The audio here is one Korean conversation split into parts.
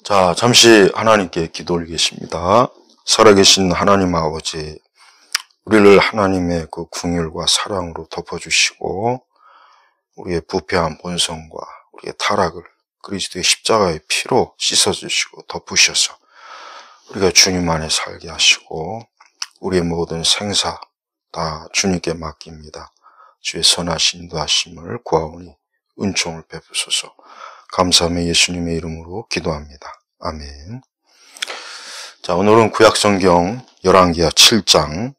자, 잠시 하나님께 기도 올리겠습니다. 살아계신 하나님 아버지, 우리를 하나님의 그 긍휼과 사랑으로 덮어주시고 우리의 부패한 본성과 우리의 타락을 그리스도의 십자가의 피로 씻어주시고 덮으셔서 우리가 주님 안에 살게 하시고 우리의 모든 생사 다 주님께 맡깁니다. 주의 선하신 인도하심을 구하오니 은총을 베푸소서. 감사하며 예수님의 이름으로 기도합니다. 아멘. 자, 오늘은 구약성경 열왕기하 7장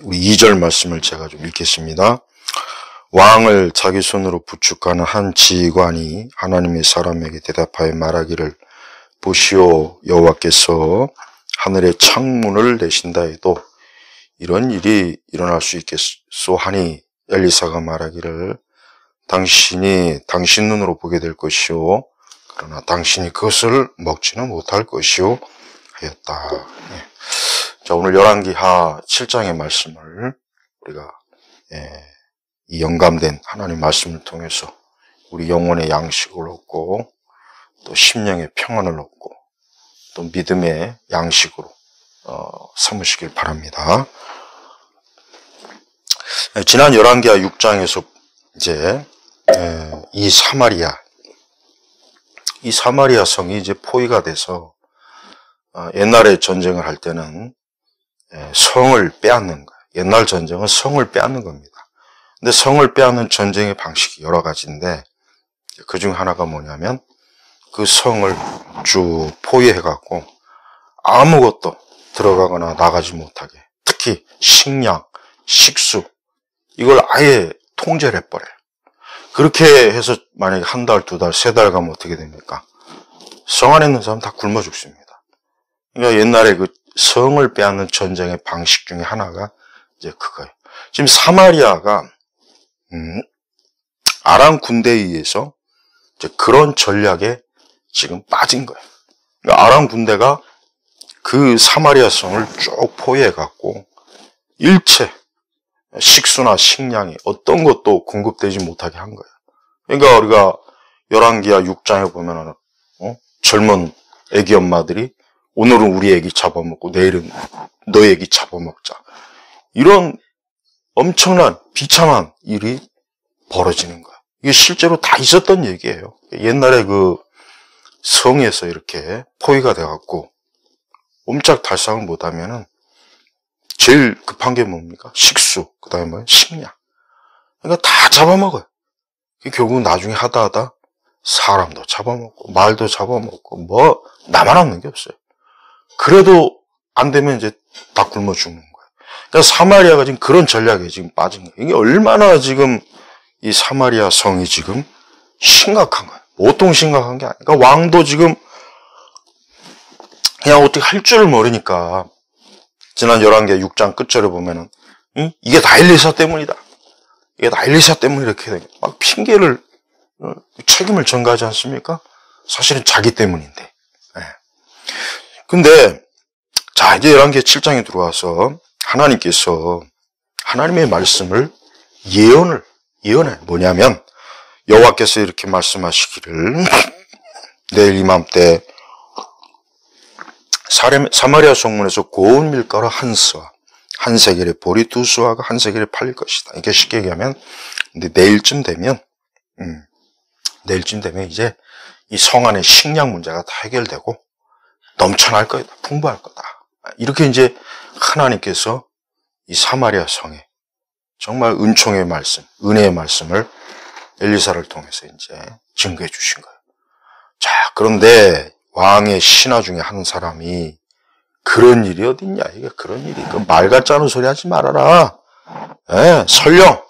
우리 2절 말씀을 제가 좀 읽겠습니다. 왕을 자기 손으로 부축하는 한 지휘관이 하나님의 사람에게 대답하여 말하기를, 보시오, 여호와께서 하늘의 창문을 내신다 해도 이런 일이 일어날 수 있겠소 하니, 엘리사가 말하기를, 당신이 당신 눈으로 보게 될 것이요, 그러나 당신이 그것을 먹지는 못할 것이요 하였다. 자, 오늘 열왕기하 7장의 말씀을 우리가 이 영감된 하나님 말씀을 통해서 우리 영혼의 양식을 얻고 또 심령의 평안을 얻고 또 믿음의 양식으로 삼으시길 바랍니다. 지난 열왕기하 6장에서 이제 이 사마리아 성이 이제 포위가 돼서 옛날에 전쟁을 할 때는 성을 빼앗는 거예요. 옛날 전쟁은 성을 빼앗는 겁니다. 근데 성을 빼앗는 전쟁의 방식이 여러 가지인데 그 중 하나가 뭐냐면 그 성을 쭉 포위해갖고 아무것도 들어가거나 나가지 못하게, 특히 식량, 식수 이걸 아예 통제를 해버려요. 그렇게 해서 만약에 한 달, 두 달, 세 달 가면 어떻게 됩니까? 성 안에 있는 사람 다 굶어 죽습니다. 그러니까 옛날에 그 성을 빼앗는 전쟁의 방식 중에 하나가 이제 그거예요. 지금 사마리아가 아람 군대에 의해서 이제 그런 전략에 지금 빠진 거예요. 그러니까 아람 군대가 그 사마리아 성을 쭉 포위해갖고 일체 식수나 식량이 어떤 것도 공급되지 못하게 한 거예요. 그러니까 우리가 열왕기하 6장에 보면은 젊은 애기 엄마들이 오늘은 우리 애기 잡아먹고 내일은 너희 애기 잡아먹자, 이런 엄청난 비참한 일이 벌어지는 거예요. 이게 실제로 다 있었던 얘기예요. 옛날에 그 성에서 이렇게 포위가 돼갖고 옴짝달싹을 못하면은 제일 급한 게 뭡니까? 식수, 그 다음에 뭐예요? 식량. 그러니까 다 잡아먹어요. 결국 나중에 하다 사람도 잡아먹고 말도 잡아먹고 뭐 나만 없는 게 없어요. 그래도 안 되면 이제 다 굶어 죽는 거예요. 그러니까 사마리아가 지금 그런 전략에 지금 빠진 거예요. 이게 얼마나 지금 이 사마리아 성이 지금 심각한 거예요. 보통 심각한 게 아니에요. 그러니까 왕도 지금 그냥 어떻게 할 줄을 모르니까 지난 열왕기하 6장 끝절에 보면은 이게 다 엘리사 때문이다. 이게 다 엘리사 때문에 이렇게 된 거예요. 막 핑계를 책임을 전가하지 않습니까? 사실은 자기 때문인데. 근데 자, 이제 열왕기하 7장에 들어와서 하나님께서 하나님의 말씀을 예언해. 뭐냐면 여호와께서 이렇게 말씀하시기를, 내일 이맘때 사마리아 성문에서 고운 밀가루 한 스와 한 세겔에 보리 두 수화가 한 세겔에 팔릴 것이다. 이게 쉽게 얘기하면, 근데 내일쯤 되면 이제 이 성 안의 식량 문제가 다 해결되고 넘쳐날 거다, 풍부할 거다. 이렇게 이제 하나님께서 이 사마리아 성에 정말 은총의 말씀, 은혜의 말씀을 엘리사를 통해서 이제 증거해 주신 거예요. 자, 그런데 왕의 신하 중에 한 사람이 그런 일이 어딨냐, 이게 그런 일이, 그 말 같지 않은 소리 하지 말아라. 설령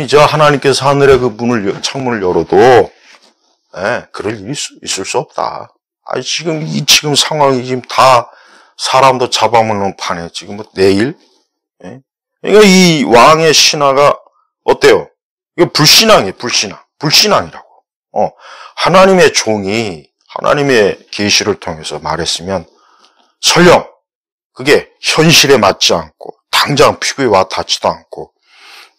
저 하나님께서 하늘의 그 창문을 열어도 그럴 일이 있을 수 없다. 지금 상황이 지금 다 사람도 잡아먹는 판에 지금 뭐 내일, 그러니까 이 왕의 신하가 어때요? 이거 불신앙이에요, 불신앙이라고. 하나님의 종이 하나님의 계시를 통해서 말했으면 설령 그게 현실에 맞지 않고 당장 피부에 와 닿지도 않고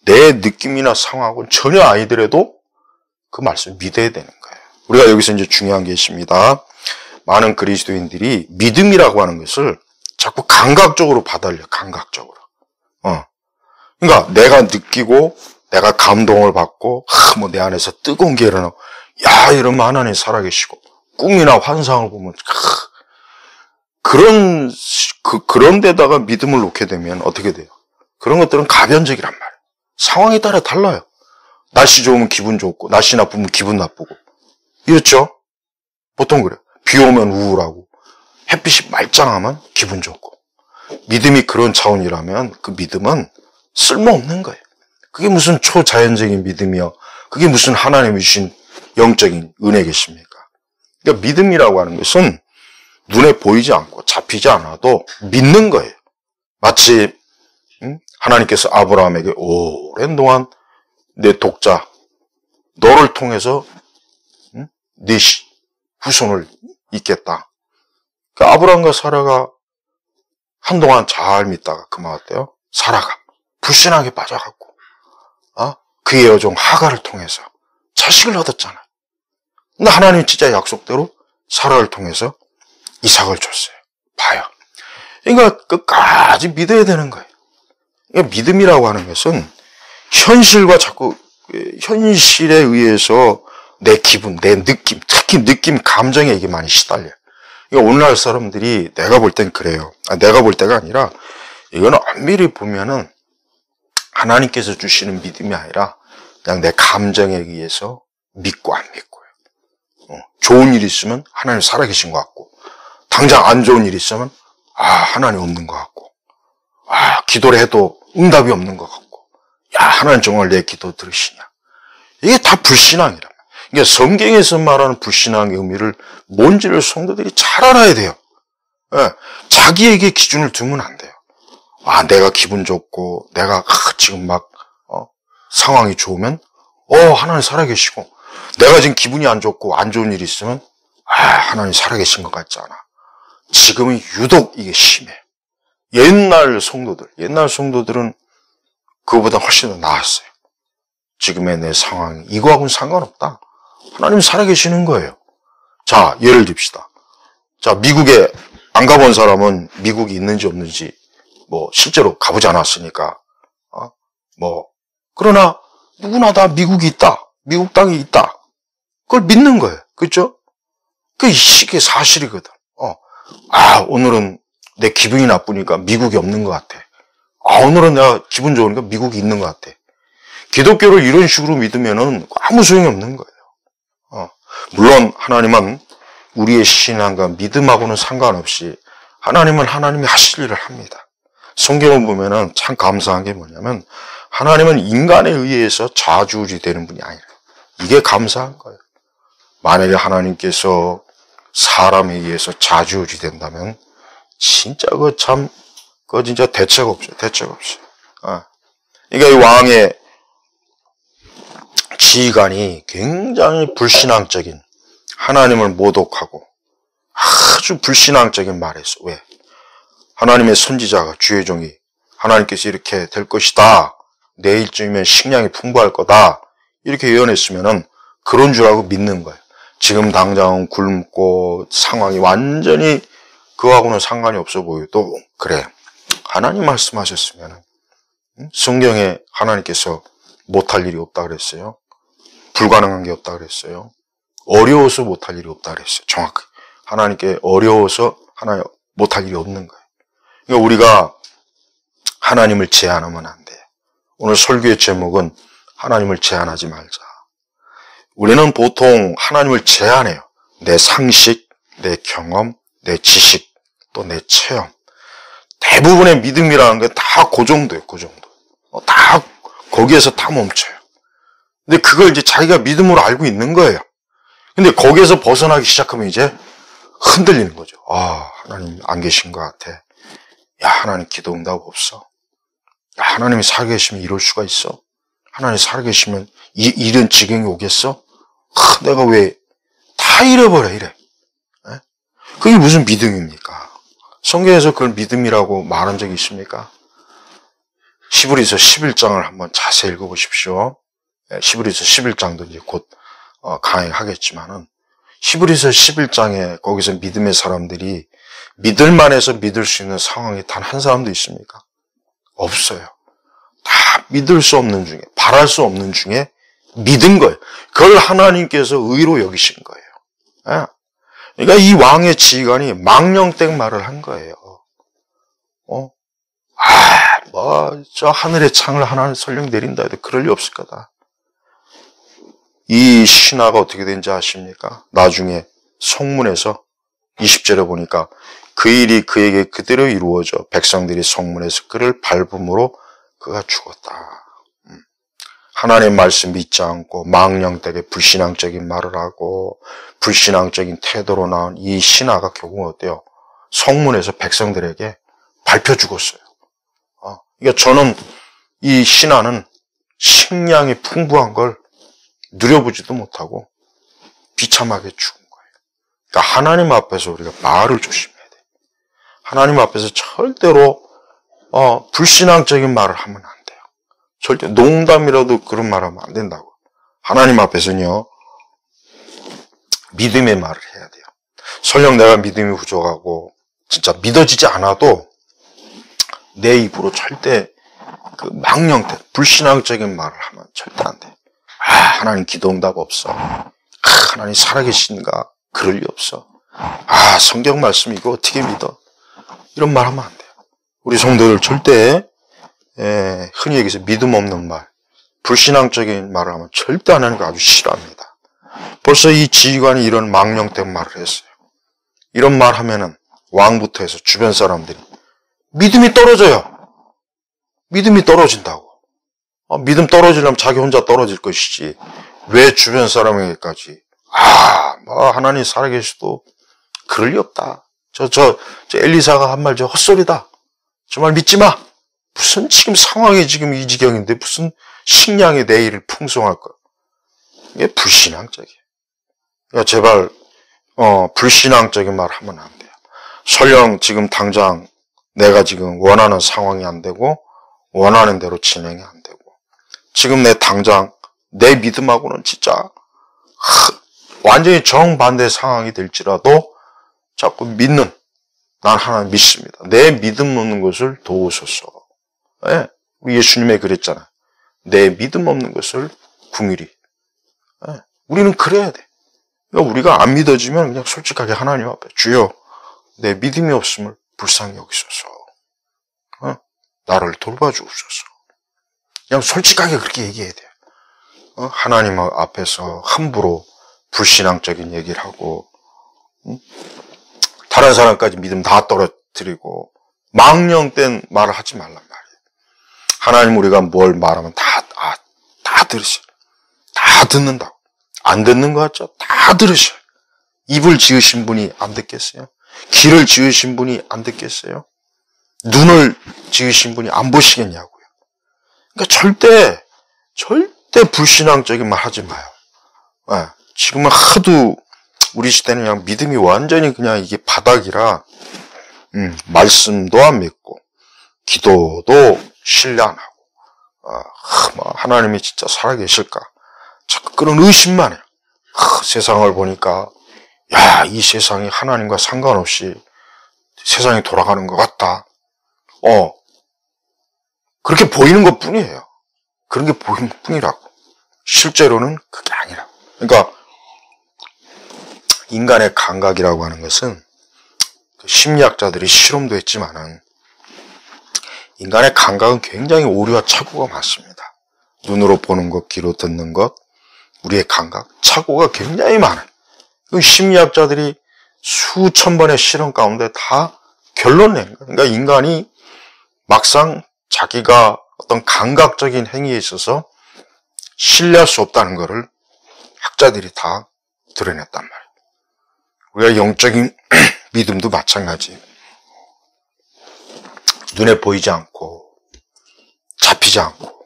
내 느낌이나 상황하고는 전혀 아니더라도 그 말씀을 믿어야 되는 거예요. 우리가 여기서 이제 중요한 게 있습니다. 많은 그리스도인들이 믿음이라고 하는 것을 자꾸 감각적으로 받아들여, 감각적으로. 그러니까 내가 느끼고, 내가 감동을 받고, 뭐 내 안에서 뜨거운 게 일어나고, 야, 이러면 하나님 살아계시고, 꿈이나 환상을 보면, 그런 데다가 믿음을 놓게 되면 어떻게 돼요? 그런 것들은 가변적이란 말이에요. 상황에 따라 달라요. 날씨 좋으면 기분 좋고, 날씨 나쁘면 기분 나쁘고. 이렇죠? 보통 그래요. 비 오면 우울하고, 햇빛이 말짱하면 기분 좋고. 믿음이 그런 차원이라면 그 믿음은 쓸모없는 거예요. 그게 무슨 초자연적인 믿음이요. 그게 무슨 하나님이 주신 영적인 은혜겠습니까? 그러니까 믿음이라고 하는 것은 눈에 보이지 않고 잡히지 않아도 믿는 거예요. 마치 하나님께서 아브라함에게 오랜 동안 내 독자, 너를 통해서 네 후손을 잇겠다. 그 아브라함과 사라가 한동안 잘 믿다가 그만 어때요? 사라가 불신하게 빠져갖고 그의 여종 하가를 통해서 자식을 얻었잖아요. 근데 하나님 진짜 약속대로 사라를 통해서 이삭을 줬어요. 봐요. 그러니까 끝까지 믿어야 되는 거예요. 그러니까 믿음이라고 하는 것은 현실과 자꾸 현실에 의해서 내 기분, 내 느낌, 특히 느낌, 감정에 이게 많이 시달려요. 그러니까 오늘날 사람들이 내가 볼 땐 그래요. 내가 볼 때가 아니라 이거는 엄밀히 보면은 하나님께서 주시는 믿음이 아니라 그냥 내 감정에 의해서 믿고 안 믿고요. 좋은 일이 있으면 하나님 살아계신 것 같고, 당장 안 좋은 일이 있으면 하나님 없는 것 같고, 기도를 해도 응답이 없는 것 같고, 하나님 정말 내 기도 들으시냐. 이게 다 불신앙이란 말이에요. 그러니까 성경에서 말하는 불신앙의 의미를 뭔지를 성도들이 잘 알아야 돼요. 자기에게 기준을 두면 안 돼요. 내가 기분 좋고, 내가 지금 막 상황이 좋으면 하나님 살아계시고, 내가 지금 기분이 안 좋고 안 좋은 일이 있으면 하나님 살아계신 것 같지 않아. 지금은 유독 이게 심해. 옛날 성도들은 그거보다 훨씬 더 나았어요. 지금의 내 상황이 이거하고는 상관없다. 하나님 살아계시는 거예요. 자, 예를 듭시다. 자, 미국에 안 가본 사람은 미국이 있는지 없는지 실제로 가보지 않았으니까 그러나 누구나 다 미국이 있다. 미국 땅이 있다. 그걸 믿는 거예요. 그렇죠? 이게 사실이거든. 오늘은 내 기분이 나쁘니까 미국이 없는 것 같아. 오늘은 내가 기분 좋으니까 미국이 있는 것 같아. 기독교를 이런 식으로 믿으면은 아무 소용이 없는 거예요. 물론 하나님은 우리의 신앙과 믿음하고는 상관없이 하나님은 하나님이 하실 일을 합니다. 성경을 보면은 참 감사한 게 뭐냐면 하나님은 인간에 의해서 좌지우지 되는 분이 아니라 이게 감사한 거예요. 만약에 하나님께서 사람에 의해서 좌지우지 된다면 진짜 그거 진짜 대책 없어요. 대책 없어요. 그러니까 이 왕의 지휘관이 굉장히 불신앙적인, 하나님을 모독하고 아주 불신앙적인 말을 했어. 왜? 하나님의 선지자가, 주의 종이 하나님께서 이렇게 될 것이다. 내일쯤이면 식량이 풍부할 거다. 이렇게 예언했으면은 그런 줄 알고 믿는 거예요. 지금 당장 굶고 상황이 완전히 그거하고는 상관이 없어 보여도 그래. 하나님 말씀하셨으면은 성경에 하나님께서 못할 일이 없다 그랬어요. 불가능한 게 없다 그랬어요. 어려워서 못할 일이 없다 그랬어요. 정확히. 하나님께 어려워서 하나님 못할 일이 없는 거예요. 그러니까 우리가 하나님을 제한하면 안 돼요. 오늘 설교의 제목은 하나님을 제한하지 말자. 우리는 보통 하나님을 제한해요. 내 상식, 내 경험, 내 지식, 또 내 체험. 대부분의 믿음이라는 게 다 그 정도예요. 그 정도. 다 거기에서 다 멈춰요. 근데 그걸 이제 자기가 믿음으로 알고 있는 거예요. 근데 거기에서 벗어나기 시작하면 이제 흔들리는 거죠. 하나님 안 계신 것 같아. 야, 하나님 기도 응답 없어. 야, 하나님이 살아계시면 이럴 수가 있어. 하나님 살아계시면 이런 지경이 오겠어? 내가 왜 다 잃어버려 이래. 그게 무슨 믿음입니까? 성경에서 그걸 믿음이라고 말한 적이 있습니까? 히브리서 11장을 한번 자세히 읽어보십시오. 히브리서 11장도 이제 곧 강의하겠지만은 히브리서 11장에 거기서 믿음의 사람들이 믿을만해서 믿을 수 있는 상황이 단 한 사람도 있습니까? 없어요. 다 믿을 수 없는 중에, 바랄 수 없는 중에 믿은 거예요. 그걸 하나님께서 의로 여기신 거예요. 그러니까 이 왕의 지휘관이 망령된 말을 한 거예요. 저 하늘의 창을 하나는 설령 내린다 해도 그럴 리 없을 거다. 이 신하가 어떻게 된지 아십니까? 나중에 성문에서 20절에 보니까 그 일이 그에게 그대로 이루어져 백성들이 성문에서 그를 밟음으로 그가 죽었다. 하나님의 말씀 믿지 않고 망령되게 불신앙적인 말을 하고 불신앙적인 태도로 나온 이 신하가 결국 어때요? 성문에서 백성들에게 밟혀 죽었어요. 그러니까 저는 이 신하는 식량이 풍부한 걸 누려보지도 못하고 비참하게 죽은 거예요. 그러니까 하나님 앞에서 우리가 말을 조심해야 돼. 하나님 앞에서 절대로 불신앙적인 말을 하면 안 돼요. 절대 농담이라도 그런 말 하면 안 된다고. 하나님 앞에서는요, 믿음의 말을 해야 돼요. 설령 내가 믿음이 부족하고 진짜 믿어지지 않아도 내 입으로 절대 그 망령된 불신앙적인 말을 하면 절대 안 돼. 하나님 기도응답 없어. 하나님 살아계신가? 그럴 리 없어. 성경 말씀 이거 어떻게 믿어? 이런 말 하면 안 돼요. 우리 성도들 절대 흔히 얘기해서 믿음 없는 말, 불신앙적인 말을 하면 절대 하나님과 아주 싫어합니다. 벌써 이 지휘관이 이런 망령된 말을 했어요. 이런 말 하면은 왕부터 해서 주변 사람들이 믿음이 떨어져요. 믿음이 떨어진다고. 믿음 떨어지려면 자기 혼자 떨어질 것이지 왜 주변 사람에게까지 하나님 살아계시도 그럴 리 없다. 저 엘리사가 한 말 헛소리다. 저 말 믿지 마. 무슨 지금 상황이 지금 이 지경인데 무슨 식량이 내일을 풍성할 거야. 이게 불신앙적이에요. 그러니까 제발 불신앙적인 말 하면 안 돼요. 설령 지금 당장 내가 지금 원하는 상황이 안 되고 원하는 대로 진행이 안 되고 지금 당장 내 믿음하고는 진짜 완전히 정반대 상황이 될지라도 자꾸 믿는, 난 하나님 믿습니다. 내 믿음 없는 것을 도우소서. 우리 예수님이 그랬잖아요. 내 믿음 없는 것을 긍휼히. 우리는 그래야 돼. 그러니까 우리가 안 믿어지면 그냥 솔직하게 하나님 앞에 주여 내 믿음이 없음을 불쌍히 여기소서. 나를 돌봐주옵소서. 그냥 솔직하게 그렇게 얘기해야 돼요. 하나님 앞에서 함부로 불신앙적인 얘기를 하고 다른 사람까지 믿음 다 떨어뜨리고 망령된 말을 하지 말란 말이에요. 하나님 우리가 뭘 말하면 다 들으셔요. 다 듣는다고. 안 듣는 거 같죠? 다 들으셔요. 입을 지으신 분이 안 듣겠어요? 귀를 지으신 분이 안 듣겠어요? 눈을 지으신 분이 안 보시겠냐고요. 그러니까 절대 불신앙적인 말 하지 마요. 지금은 하도 우리 시대는 그냥 믿음이 완전히 그냥 이게 바닥이라 말씀도 안 믿고 기도도 신뢰 안 하고 하나님이 진짜 살아계실까? 자꾸 그런 의심만 해요. 세상을 보니까 이 세상이 하나님과 상관없이 세상이 돌아가는 것 같다. 그렇게 보이는 것 뿐이에요. 그런 게 보이는 것 뿐이라고. 실제로는 그게 아니라고. 그러니까 인간의 감각이라고 하는 것은 심리학자들이 실험도 했지만은 인간의 감각은 굉장히 오류와 착오가 많습니다. 눈으로 보는 것, 귀로 듣는 것, 우리의 감각, 착오가 굉장히 많아요. 심리학자들이 수천 번의 실험 가운데 다 결론 낸 거예요. 그러니까 인간이 막상 자기가 어떤 감각적인 행위에 있어서 신뢰할 수 없다는 것을 학자들이 다 드러냈단 말이에요. 우리가 영적인 믿음도 마찬가지. 눈에 보이지 않고 잡히지 않고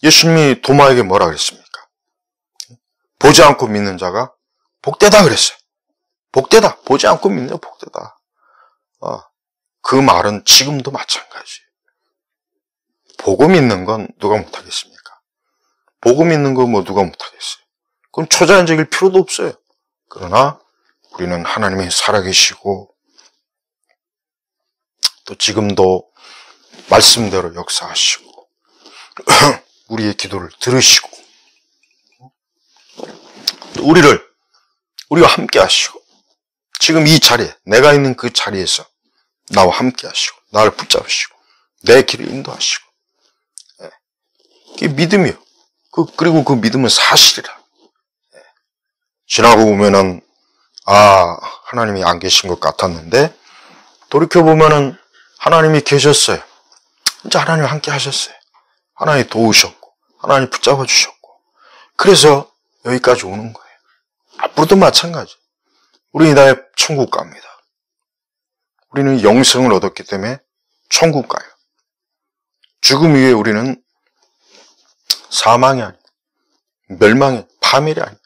예수님이 도마에게 뭐라 그랬습니까? 보지 않고 믿는 자가 복되다 그랬어요. 복되다. 보지 않고 믿는 자가 복되다. 그 말은 지금도 마찬가지예요. 보고 믿는 건 누가 못하겠습니까? 보고 믿는 건 누가 못하겠어요? 그럼 초자연적일 필요도 없어요. 그러나 우리는 하나님이 살아계시고 또 지금도 말씀대로 역사하시고 우리의 기도를 들으시고 또 우리와 함께 하시고 지금 이 자리에 내가 있는 그 자리에서 나와 함께 하시고 나를 붙잡으시고 내 길을 인도하시고 그게 믿음이요. 그리고 그 믿음은 사실이라. 지나고 보면은 하나님이 안 계신 것 같았는데 돌이켜보면은 하나님이 계셨어요. 진짜 하나님 함께 하셨어요. 하나님 도우셨고 하나님 붙잡아 주셨고 그래서 여기까지 오는 거예요. 앞으로도 마찬가지. 우리는 이제 천국 갑니다. 우리는 영생을 얻었기 때문에 천국 가요. 죽음 이후에 우리는 사망이 아니고 멸망이 파멸이 아니고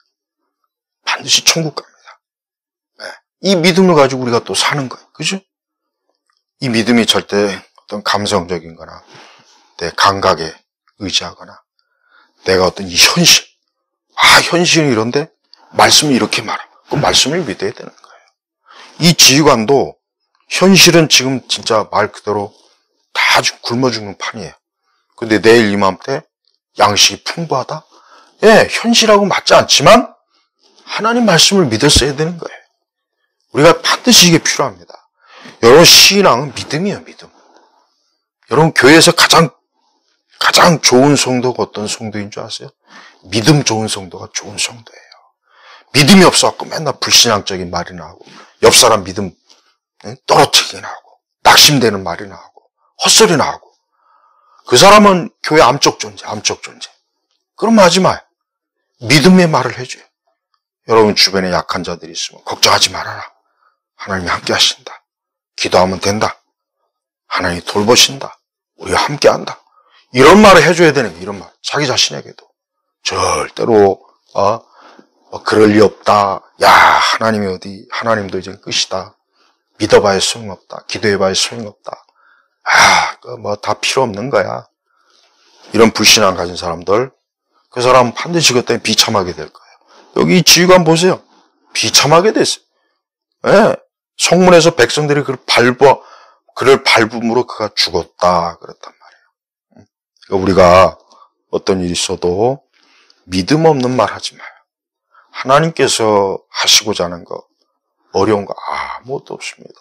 반드시 천국 갑니다. 이 믿음을 가지고 우리가 또 사는 거예요. 그죠? 이 믿음이 절대 어떤 감성적인 거나 내 감각에 의지하거나 내가 어떤 이 현실 현실은 이런데 말씀이 이렇게 말하고 그 말씀을 믿어야 되는 거예요. 이 지휘관도 현실은 지금 진짜 말 그대로 다 굶어 죽는 판이에요. 근데 내일 이맘때 양식이 풍부하다? 현실하고 맞지 않지만 하나님 말씀을 믿었어야 되는 거예요. 우리가 반드시 이게 필요합니다. 여러분 신앙은 믿음이에요. 믿음. 여러분 교회에서 가장 좋은 성도가 어떤 성도인 줄 아세요? 믿음 좋은 성도가 좋은 성도예요. 믿음이 없어갖고 맨날 불신앙적인 말이나 하고 옆 사람 믿음 떨어뜨리기나 하고 낙심되는 말이나 하고 헛소리나 하고 그 사람은 교회 암적 존재. 그럼 하지 마요. 믿음의 말을 해줘요. 여러분 주변에 약한 자들이 있으면 걱정하지 말아라. 하나님이 함께 하신다. 기도하면 된다. 하나님이 돌보신다. 우리가 함께 한다. 이런 말을 해줘야 되는 거예요. 이런 말. 자기 자신에게도. 절대로 그럴 리 없다. 야 하나님이 어디 하나님도 이제 끝이다. 믿어봐야 소용없다. 기도해봐야 소용없다. 다 필요 없는 거야. 이런 불신앙 가진 사람들 그 사람은 반드시 그것 때문에 비참하게 될 거예요. 여기 지휘관 보세요. 비참하게 됐어요. 성문에서 백성들이 그를 밟음으로 그가 죽었다 그랬단 말이에요. 그러니까 우리가 어떤 일이 있어도 믿음 없는 말 하지 마요. 하나님께서 하시고자 하는 거 어려운 거 아무것도 없습니다.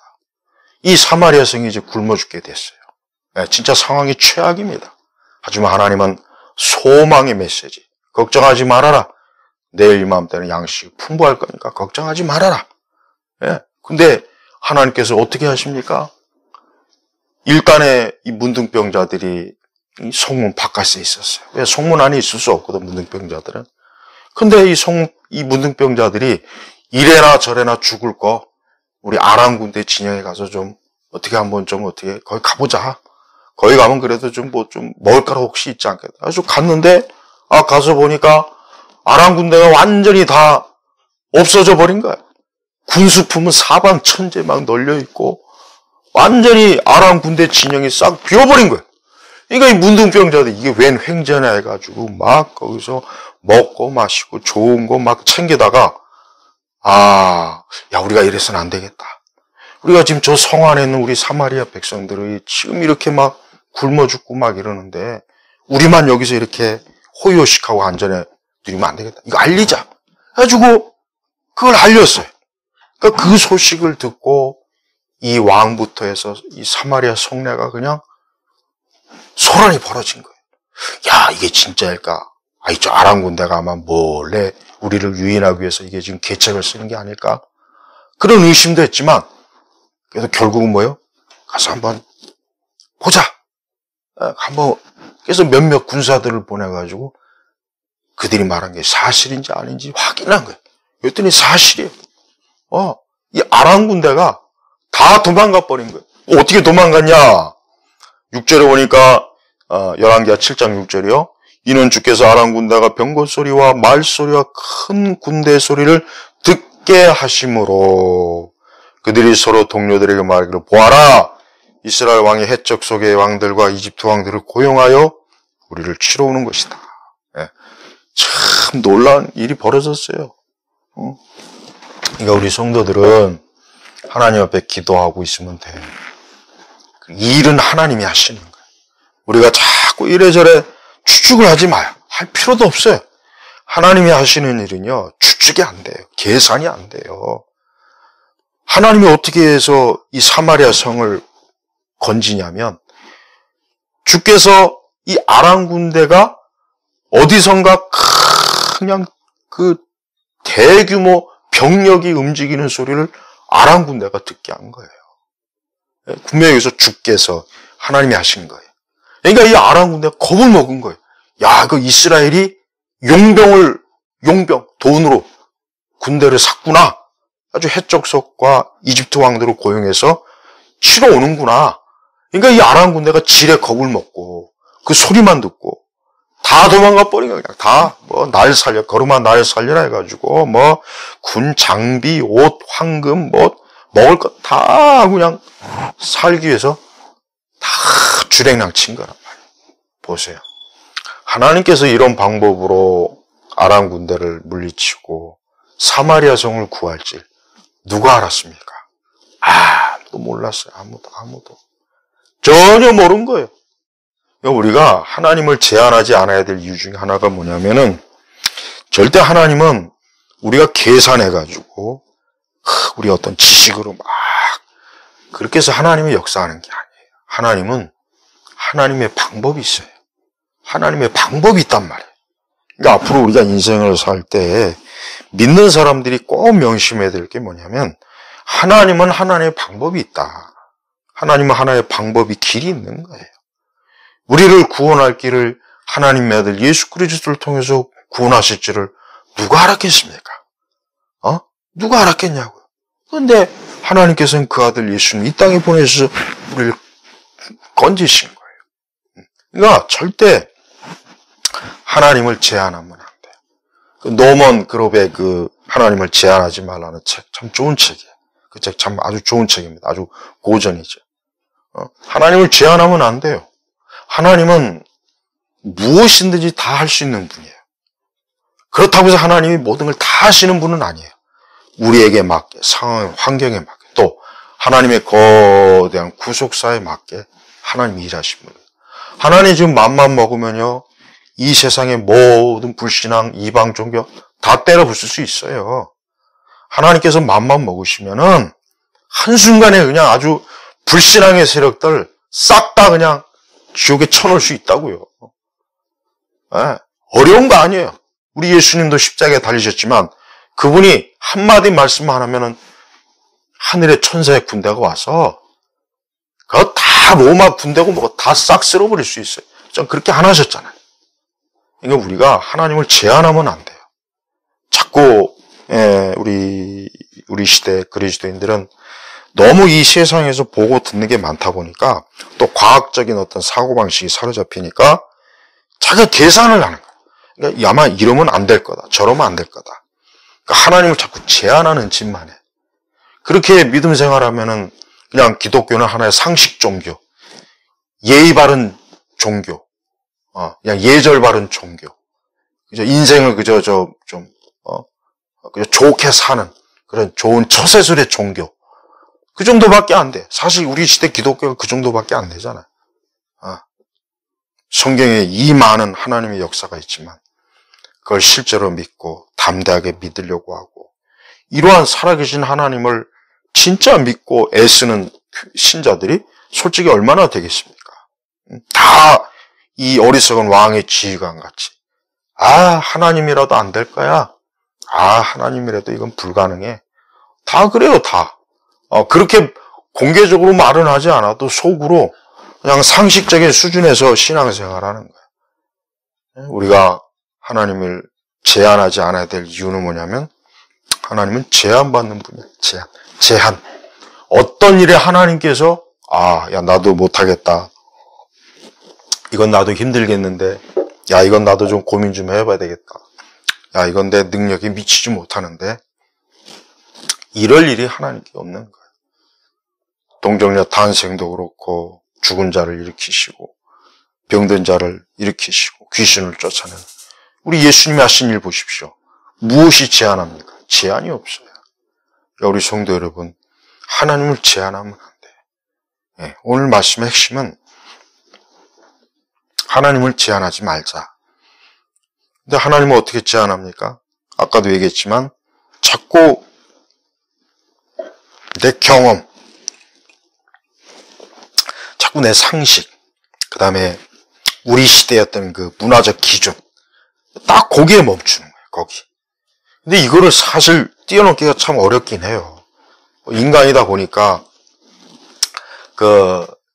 이 사마리아 성이 이제 굶어 죽게 됐어요. 진짜 상황이 최악입니다. 하지만 하나님은 소망의 메시지. 걱정하지 말아라. 내일 이맘때는 양식이 풍부할 거니까 걱정하지 말아라. 근데 하나님께서 어떻게 하십니까? 일간에 이 문둥병자들이 이 성문 바깥에 있었어요. 왜 성문 안에 있을 수 없거든, 문둥병자들은. 근데 이 문둥병자들이 이래나 저래나 죽을 거, 우리 아람 군대 진영에 가서 어떻게 거기 가보자. 거기 가면 그래도 먹을 거라 혹시 있지 않겠다. 그래서 갔는데, 가서 보니까 아람 군대가 완전히 다 없어져 버린 거야. 군수품은 사방천재 막 널려있고, 완전히 아람 군대 진영이 싹 비워버린 거야. 그러니까 이 문둥병자들, 이게 웬 횡재나 해가지고, 막 거기서 먹고 마시고 좋은 거 막 챙기다가, 우리가 이래서는 안 되겠다. 우리가 지금 저 성 안에 있는 우리 사마리아 백성들이 지금 이렇게 막 굶어 죽고 막 이러는데, 우리만 여기서 이렇게 호요식하고 안전에 누리면 안 되겠다. 이거 알리자. 해가지고, 그걸 알렸어요. 그러니까 그 소식을 듣고, 이 왕부터 해서 이 사마리아 성내가 그냥 소란이 벌어진 거예요. 이게 진짜일까? 저 아람 군대가 아마 몰래 우리를 유인하기 위해서 이게 지금 계책을 쓰는 게 아닐까? 그런 의심도 했지만, 그래서 결국은 뭐예요? 가서 한번 보자. 그래서 몇몇 군사들을 보내가지고 그들이 말한 게 사실인지 아닌지 확인한 거예요. 그랬더니 사실이에요. 이 아람 군대가 다 도망가 버린 거예요. 어떻게 도망갔냐? 6절에 보니까, 열왕기하 7장 6절이요. 이는 주께서 아람 군대가 병거 소리와 말 소리와 큰 군대 소리를 듣게 하심으로 그들이 서로 동료들에게 말하기를 보아라. 이스라엘 왕이 해적 속의 왕들과 이집트 왕들을 고용하여 우리를 치러 오는 것이다. 참 놀라운 일이 벌어졌어요. 그러니까 우리 성도들은 하나님 앞에 기도하고 있으면 돼. 일은 하나님이 하시는 거예요. 우리가 자꾸 이래저래 추측을 하지 마요. 할 필요도 없어요. 하나님이 하시는 일은요, 추측이 안 돼요. 계산이 안 돼요. 하나님이 어떻게 해서 이 사마리아 성을 건지냐면, 주께서 이 아람 군대가 어디선가 그냥 그 대규모 병력이 움직이는 소리를 아람 군대가 듣게 한 거예요. 분명히 여기서 주께서 하나님이 하신 거예요. 그러니까 이 아람 군대가 겁을 먹은 거예요. 야, 그 이스라엘이 용병, 돈으로 군대를 샀구나. 아주 해적석과 이집트 왕들을 고용해서 치러 오는구나. 그러니까 이 아람 군대가 지레 겁을 먹고 그 소리만 듣고 다 도망가 버린 거야. 그냥 다 날 살려, 걸음아 날 살려라 해가지고 군 장비, 옷, 황금, 먹을 것 다 그냥 살기 위해서 다 주랭랑 친 거란 말이에요. 보세요. 하나님께서 이런 방법으로 아람 군대를 물리치고 사마리아 성을 구할 줄 누가 알았습니까? 아무도 몰랐어요. 아무도. 전혀 모른 거예요. 우리가 하나님을 제한하지 않아야 될 이유 중에 하나가 뭐냐면은, 절대 하나님은 우리가 계산해가지고 우리 어떤 지식으로 막 그렇게 해서 하나님이 역사하는 게 아니에요. 하나님은 하나님의 방법이 있어요. 하나님의 방법이 있단 말이에요. 그러니까 앞으로 우리가 인생을 살 때 믿는 사람들이 꼭 명심해야 될 게 뭐냐면, 하나님은 하나님의 방법이 있다. 하나님은 하나님의 방법이 길이 있는 거예요. 우리를 구원할 길을 하나님의 아들 예수 그리스도를 통해서 구원하실 줄을 누가 알았겠습니까? 누가 알았겠냐고요. 그런데 하나님께서는 그 아들 예수님 이 땅에 보내셔서 우리를 건지신 거예요. 그러니까 절대 하나님을 제한하면 안 돼요. 그 노먼 그롭의 그 하나님을 제한하지 말라는 책 참 좋은 책이에요. 그 책 참 아주 좋은 책입니다. 아주 고전이죠. 하나님을 제한하면 안 돼요. 하나님은 무엇이든지 다 할 수 있는 분이에요. 그렇다고 해서 하나님이 모든 걸 다 하시는 분은 아니에요. 우리에게 맞게, 상황, 환경에 맞게, 또 하나님의 거대한 구속사에 맞게 하나님이 일하신 분이에요. 하나님이 지금 맘만 먹으면요, 이 세상의 모든 불신앙, 이방 종교 다 때려 부술 수 있어요. 하나님께서 맘만 먹으시면은 한순간에 그냥 아주 불신앙의 세력들 싹 다 그냥 지옥에 쳐놓을 수 있다고요. 네, 어려운 거 아니에요. 우리 예수님도 십자가에 달리셨지만 그분이 한마디 말씀만 하면은 하늘의 천사의 군대가 와서 그거 다 로마 군대고 뭐고 다 싹 쓸어버릴 수 있어요. 전 그렇게 안 하셨잖아요. 그러니까 우리가 하나님을 제한하면 안 돼요. 자꾸 우리 시대 그리스도인들은 너무 이 세상에서 보고 듣는 게 많다 보니까 또 과학적인 어떤 사고방식이 사로잡히니까 자기가 계산을 하는 거예요. 그러니까 아마 이러면 안 될 거다. 저러면 안 될 거다. 그러니까 하나님을 자꾸 제한하는 짓만 해. 그렇게 믿음 생활하면은 그냥 기독교는 하나의 상식 종교, 예의 바른 종교, 그냥 예절 바른 종교. 그죠? 인생을 그저 그저 좋게 사는 그런 좋은 처세술의 종교. 그 정도밖에 안 돼. 사실 우리 시대 기독교가 그 정도밖에 안 되잖아요. 성경에 이 많은 하나님의 역사가 있지만 그걸 실제로 믿고 담대하게 믿으려고 하고 이러한 살아계신 하나님을 진짜 믿고 애쓰는 신자들이 솔직히 얼마나 되겠습니까? 다 이 어리석은 왕의 지휘관 같이 하나님이라도 안 될 거야. 하나님이라도 이건 불가능해. 다 그래요, 다. 그렇게 공개적으로 말은 하지 않아도 속으로 그냥 상식적인 수준에서 신앙생활하는 거예요. 우리가 하나님을 제한하지 않아야 될 이유는 뭐냐면 하나님은 제한받는 분이에요. 제한. 어떤 일에 하나님께서 야 나도 못하겠다. 이건 나도 힘들겠는데 야 이건 나도 좀 고민 좀 해봐야 되겠다. 야 이건 내 능력이 미치지 못하는데 이럴 일이 하나님께 없는 거예요. 동정녀 탄생도 그렇고 죽은 자를 일으키시고 병든 자를 일으키시고 귀신을 쫓아내는 우리 예수님이 하신 일 보십시오. 무엇이 제한합니까? 제한이 없어요. 우리 성도 여러분, 하나님을 제한하면 안 돼. 예, 오늘 말씀의 핵심은 하나님을 제한하지 말자. 근데 하나님은 어떻게 제한합니까? 아까도 얘기했지만 자꾸 내 경험, 자꾸 내 상식, 그 다음에 우리 시대였던 그 문화적 기준, 딱 거기에 멈추는 거예요, 거기. 근데 이거를 사실 뛰어넘기가 참 어렵긴 해요. 인간이다 보니까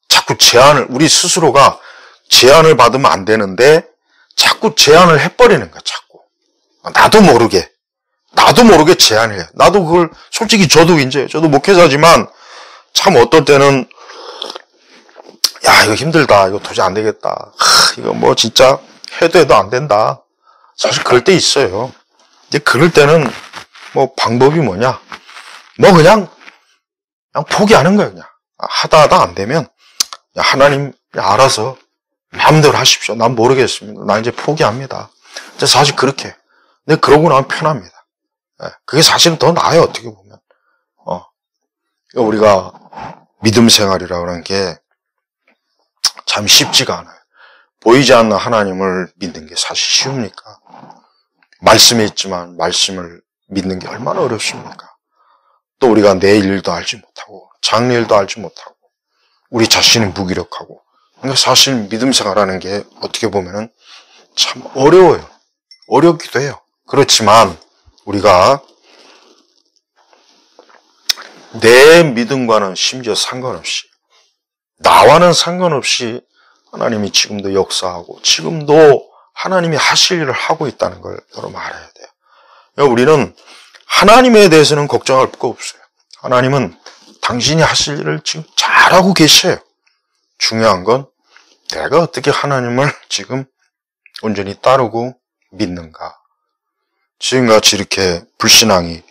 자꾸 제한을, 우리 스스로가 제한을 받으면 안 되는데 자꾸 제한을 해버리는 거야, 자꾸. 나도 모르게 제한을 해요. 나도 그걸, 솔직히 저도 목회자지만 참 어떨 때는 야, 이거 힘들다. 이거 도저히 안 되겠다. 이거 뭐 진짜 해도 안 된다. 사실 그럴 때 있어요. 근데 그럴 때는 뭐 방법이 뭐냐? 뭐 그냥 포기하는 거예요, 그냥. 하다 안 되면 하나님 알아서 마음대로 하십시오. 난 모르겠습니다. 나 이제 포기합니다. 근데 사실 그렇게. 근데 그러고 나면 편합니다. 그게 사실은 더 나아요, 어떻게 보면. 우리가 믿음 생활이라고 하는 게 참 쉽지가 않아요. 보이지 않는 하나님을 믿는 게 사실 쉬웁니까? 말씀에 있지만 말씀을 믿는 게 얼마나 어렵습니까? 또 우리가 내일 일도 알지 못하고 장래일도 알지 못하고 우리 자신은 무기력하고, 그러니까 사실 믿음 생활하는 게 어떻게 보면은 참 어려워요. 어렵기도 해요. 그렇지만 우리가 내 믿음과는 심지어 상관없이, 나와는 상관없이 하나님이 지금도 역사하고 지금도 하나님이 하실 일을 하고 있다는 걸 여러분 알아야 돼요. 우리는 하나님에 대해서는 걱정할 거 없어요. 하나님은 당신이 하실 일을 지금 잘하고 계셔요. 중요한 건 내가 어떻게 하나님을 지금 온전히 따르고 믿는가. 지금같이 이렇게 불신앙이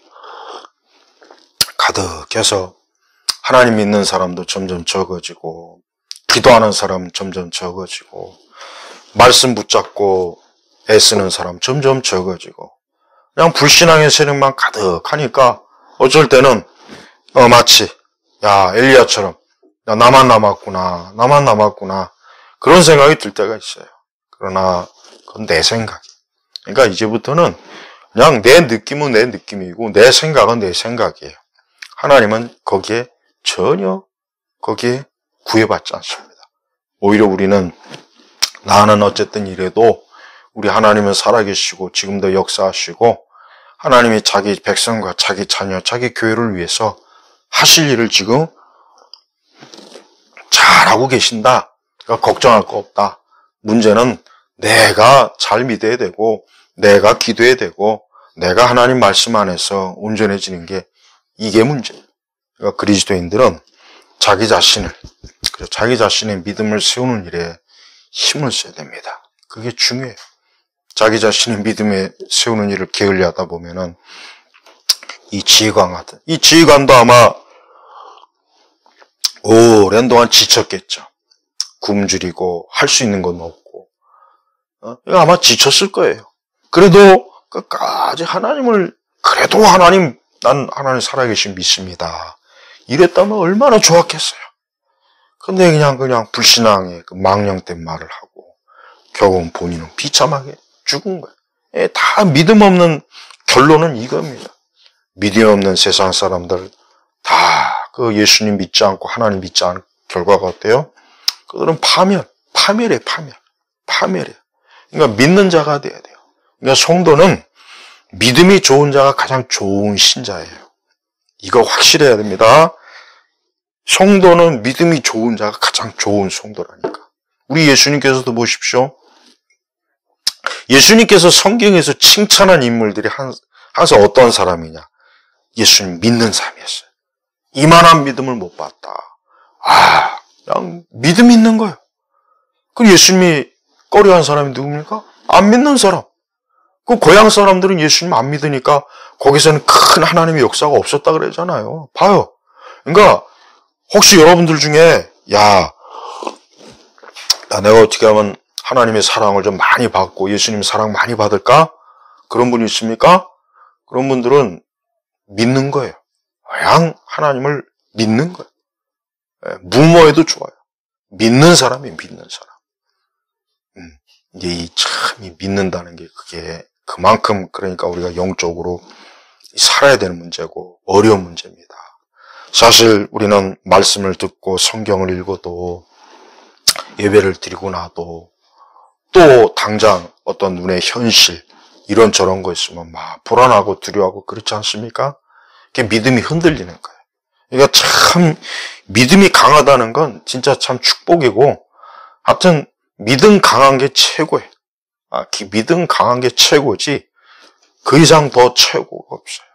가득해서 하나님 믿는 사람도 점점 적어지고, 기도하는 사람 점점 적어지고, 말씀 붙잡고 애쓰는 사람 점점 적어지고, 그냥 불신앙의 세력만 가득하니까 어쩔 때는 마치 엘리야처럼 나만 남았구나 그런 생각이 들 때가 있어요. 그러나 그건 내 생각이에요. 그러니까 이제부터는 그냥 내 느낌은 내 느낌이고 내 생각은 내 생각이에요. 하나님은 전혀 거기에 구애받지 않습니다. 오히려 우리는 나는 어쨌든 이래도 우리 하나님은 살아계시고 지금도 역사하시고 하나님이 자기 백성과 자기 자녀, 자기 교회를 위해서 하실 일을 지금 잘하고 계신다. 그러니까 걱정할 거 없다. 문제는 내가 잘 믿어야 되고 내가 기도해야 되고 내가 하나님 말씀 안에서 온전해지는 게 이게 문제예요. 그러니까 그리스도인들은 자기 자신의 믿음을 세우는 일에 힘을 써야 됩니다. 그게 중요해요. 자기 자신의 믿음에 세우는 일을 게을리 하다 보면은 이 지휘관도 아마 오랜 동안 지쳤겠죠. 굶주리고 할 수 있는 건 없고 아마 지쳤을 거예요. 그래도 끝까지 난 하나님 살아계신 믿습니다. 이랬다면 얼마나 좋았겠어요. 근데 그냥 불신앙의 그 망령된 말을 하고 결국은 본인은 비참하게 죽은 거예요. 다 믿음 없는 결론은 이겁니다. 믿음 없는 세상 사람들 다 그 예수님 믿지 않고 하나님 믿지 않은 결과가 어때요? 그들은 파멸이에요. 그러니까 믿는 자가 돼야 돼요. 그러니까 성도는 믿음이 좋은 자가 가장 좋은 신자예요. 이거 확실해야 됩니다. 성도는 믿음이 좋은 자가 가장 좋은 성도라니까. 우리 예수님께서도 보십시오. 예수님께서 성경에서 칭찬한 인물들이 항상 어떤 사람이냐. 예수님 믿는 사람이었어요. 이만한 믿음을 못 봤다. 그냥 믿음 있는 거예요. 그럼 예수님이 꺼려한 사람이 누굽니까? 안 믿는 사람. 그 고향 사람들은 예수님 안 믿으니까 거기서는 큰 하나님의 역사가 없었다 그러잖아요. 봐요. 그러니까 혹시 여러분들 중에 내가 어떻게 하면 하나님의 사랑을 좀 많이 받고 예수님 사랑 많이 받을까? 그런 분이 있습니까? 그런 분들은 믿는 거예요. 그냥 하나님을 믿는 거예요. 무모해도 좋아요. 믿는 사람이 믿는 사람. 이게 참 믿는다는 게 그게 그만큼 그러니까 우리가 영적으로 살아야 되는 문제고 어려운 문제입니다. 사실 우리는 말씀을 듣고 성경을 읽어도 예배를 드리고 나도 또 당장 어떤 눈의 현실 이런 저런 거 있으면 막 불안하고 두려워하고 그렇지 않습니까? 그게 믿음이 흔들리는 거예요. 그러니까 참 믿음이 강하다는 건 진짜 참 축복이고 하여튼 믿음 강한 게 최고예요. 믿음 강한 게 최고지 그 이상 더 최고가 없어요.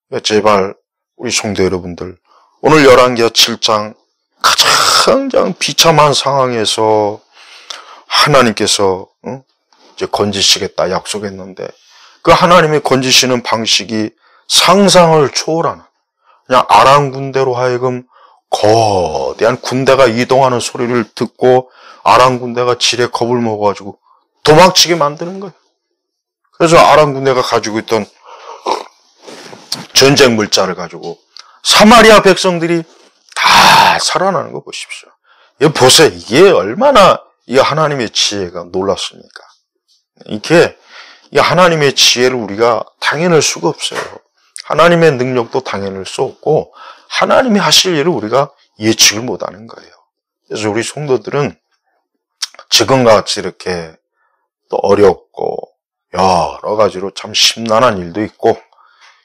그러니까 제발 우리 성도 여러분들 오늘 열왕기하 7장 가장 비참한 상황에서 하나님께서 이제 건지시겠다 약속했는데 그 하나님이 건지시는 방식이 상상을 초월하는 그냥 아람 군대로 하여금 거대한 군대가 이동하는 소리를 듣고 아람 군대가 지레 겁을 먹어가지고 도망치게 만드는 거예요. 그래서 아람 군대가 가지고 있던 전쟁 물자를 가지고 사마리아 백성들이 다 살아나는 거 보십시오. 이거 보세요. 이게 얼마나 이 하나님의 지혜가 놀랍습니까? 이게 이 하나님의 지혜를 우리가 당연할 수가 없어요. 하나님의 능력도 당연할 수 없고 하나님이 하실 일을 우리가 예측을 못하는 거예요. 그래서 우리 성도들은 지금과 같이 이렇게 또 어렵고 여러 가지로 참 심란한 일도 있고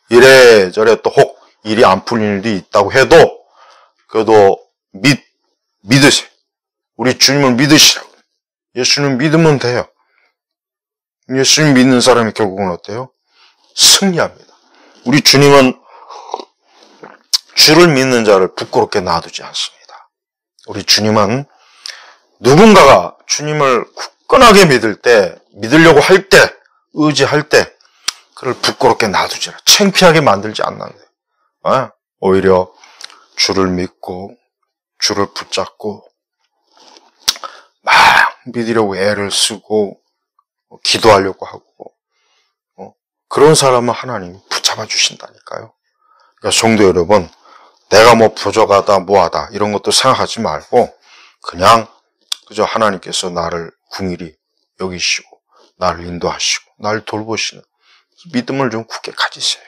이래저래 또 혹 일이 안 풀린 일도 있다고 해도 그래도 믿으세요. 우리 주님을 믿으시라고. 예수님 믿으면 돼요. 예수님 믿는 사람이 결국은 어때요? 승리합니다. 우리 주님은 주를 믿는 자를 부끄럽게 놔두지 않습니다. 우리 주님은 누군가가 주님을 굳건하게 믿으려고 할 때, 의지할 때, 그를 부끄럽게 놔두지 않아요. 창피하게 만들지 않는데. 오히려 주를 믿고, 주를 붙잡고, 막 믿으려고 애를 쓰고, 기도하려고 하고, 그런 사람은 하나님이 붙잡아 주신다니까요. 그러니까 성도 여러분, 내가 뭐 부족하다, 뭐하다, 이런 것도 생각하지 말고, 그냥, 그저 하나님께서 나를 궁일이 여기시고, 나를 인도하시고, 나를 돌보시는 믿음을 좀 굳게 가지세요.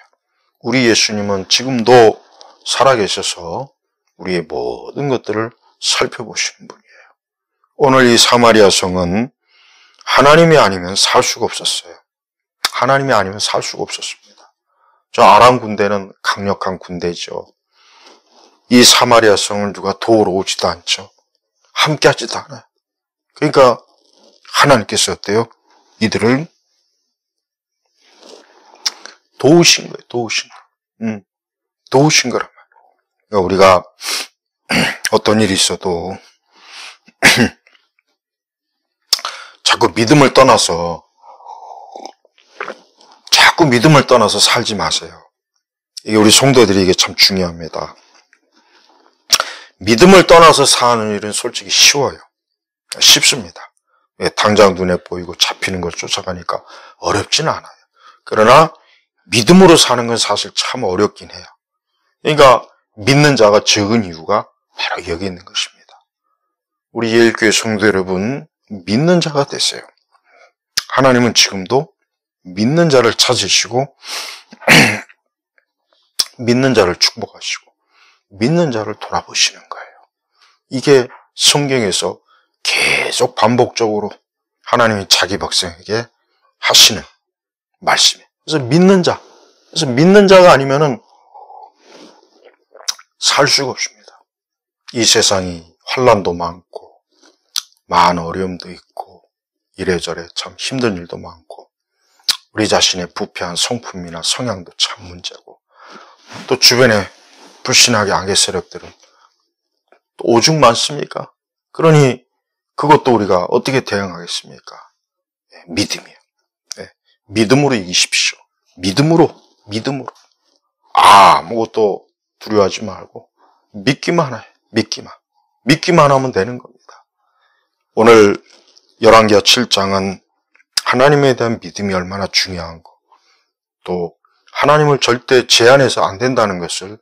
우리 예수님은 지금도 살아계셔서 우리의 모든 것들을 살펴보시는 분이에요. 오늘 이 사마리아 성은 하나님이 아니면 살 수가 없었어요. 하나님이 아니면 살 수가 없었습니다. 저 아람 군대는 강력한 군대죠. 이 사마리아 성을 누가 도우러 오지도 않죠. 함께 하지도 않아요. 그러니까 하나님께서 어때요? 이들을 도우신 거예요. 도우신 거란 말이에요. 그러니까 우리가 어떤 일이 있어도 자꾸 믿음을 떠나서 살지 마세요. 이게 우리 성도들이 이게 참 중요합니다. 믿음을 떠나서 사는 일은 솔직히 쉬워요. 쉽습니다. 당장 눈에 보이고 잡히는 걸 쫓아가니까 어렵지는 않아요. 그러나 믿음으로 사는 건 사실 참 어렵긴 해요. 그러니까 믿는 자가 적은 이유가 바로 여기 있는 것입니다. 우리 예일교회 성도 여러분, 믿는 자가 되세요. 하나님은 지금도 믿는 자를 찾으시고 믿는 자를 축복하시고 믿는 자를 돌아보시는 거예요. 이게 성경에서 계속 반복적으로 하나님이 자기 백성에게 하시는 말씀이에요. 그래서 믿는 자가 아니면은 살 수가 없습니다. 이 세상이 환난도 많고 많은 어려움도 있고 이래저래 참 힘든 일도 많고 우리 자신의 부패한 성품이나 성향도 참 문제고 또 주변에 불신하게 악의 세력들은 또 오죽 많습니까? 그러니 그것도 우리가 어떻게 대응하겠습니까? 믿음이요. 믿음으로 이기십시오. 믿음으로. 아무것도 두려워하지 말고 믿기만 해. 믿기만 하면 되는 겁니다. 오늘 열왕기하 7장은 하나님에 대한 믿음이 얼마나 중요한 거, 또 하나님을 절대 제한해서 안 된다는 것을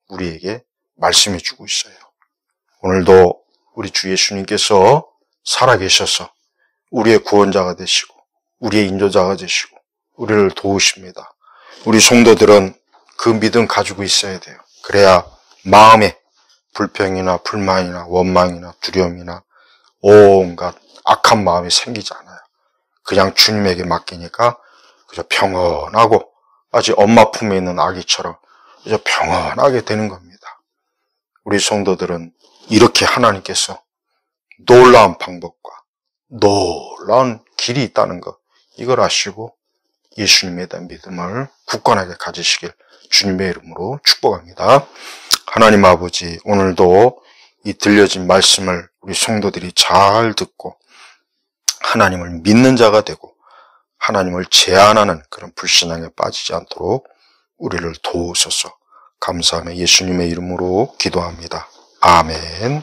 우리에게 말씀해 주고 있어요. 오늘도 우리 주 예수님께서 살아계셔서 우리의 구원자가 되시고 우리의 인도자가 되시고 우리를 도우십니다. 우리 성도들은 그 믿음 가지고 있어야 돼요. 그래야 마음에 불평이나 불만이나 원망이나 두려움이나 온갖 악한 마음이 생기지 않아요. 그냥 주님에게 맡기니까 그저 평온하고 아직 엄마 품에 있는 아기처럼 그저 평온하게 되는 겁니다. 우리 성도들은 이렇게 하나님께서 놀라운 방법과 놀라운 길이 있다는 것, 이걸 아시고 예수님에 대한 믿음을 굳건하게 가지시길 주님의 이름으로 축복합니다. 하나님 아버지, 오늘도 이 들려진 말씀을 우리 성도들이 잘 듣고 하나님을 믿는 자가 되고 하나님을 제한하는 그런 불신앙에 빠지지 않도록 우리를 도우소서. 감사하며 예수님의 이름으로 기도합니다. 아멘.